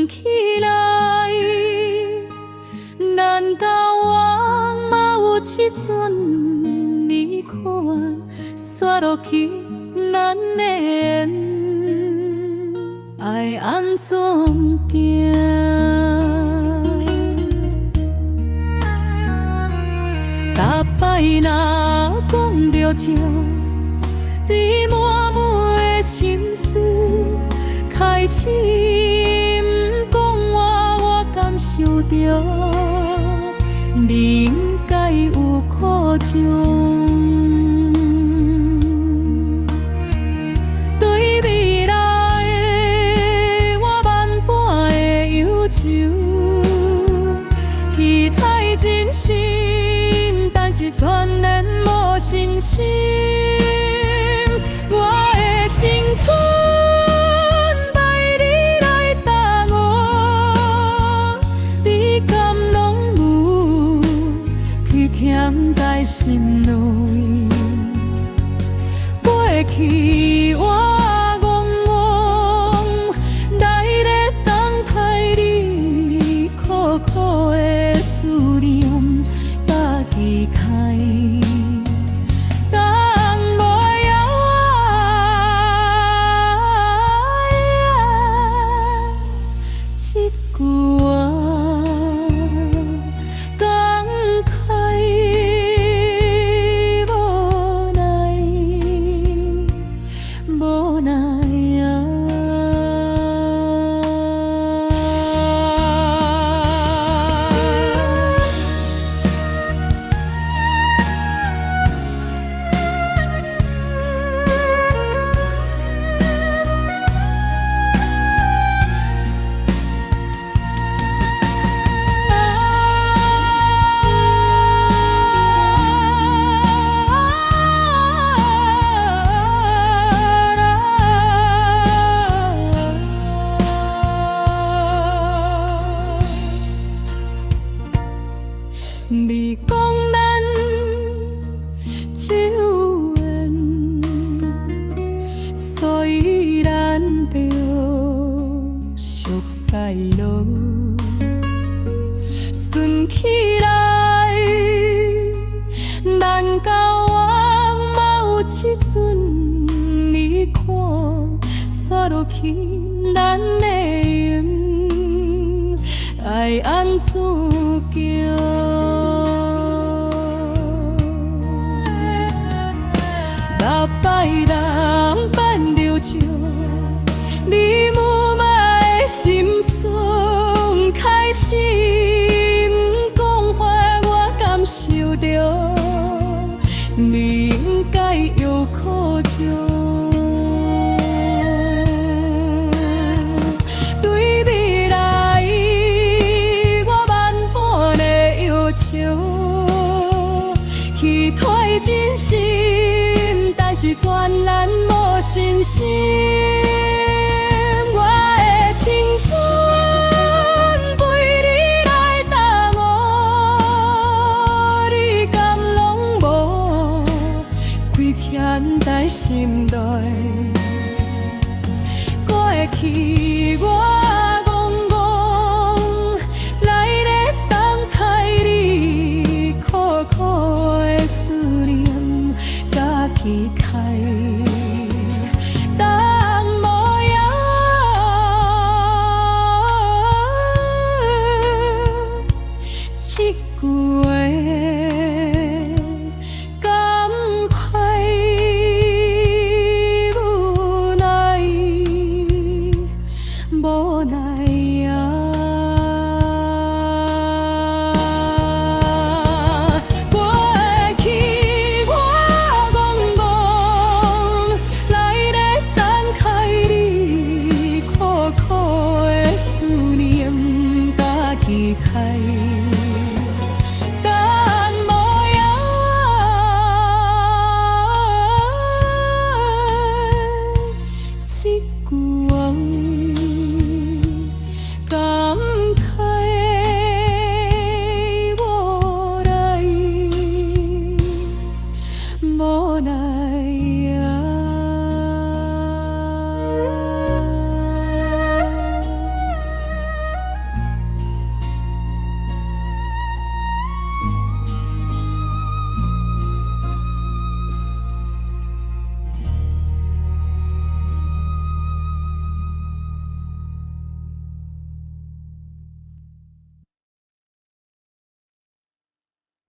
起来。难道我嘛有一阵你看，刷落去咱的缘，爱安怎行？逐摆若讲着这，你满满的心思，开始不讲我感受着，你应该有苦衷。对未来的我万般的忧愁，期待真心，但是全然无信心。我的青春歹你来答我，你敢拢有去徛在心内？过去我戆戆，来咧等待你苦苦的思念甲期待。你讲咱只有缘，所以咱着熟悉落，顺起来。难道我嘛有一阵你看，刷落去咱的缘，爱安怎行？逐摆人办着笑，你满满的心酸，开始不讲话我感受着，你应该有苦衷。对未来我万般的忧愁，期待真心，但是全然无信心。我的青春陪你来答我，你敢拢无开徛在心内？过去我戆戆，来咧等待你苦苦的思念甲期待。一句话，感慨无奈，无奈。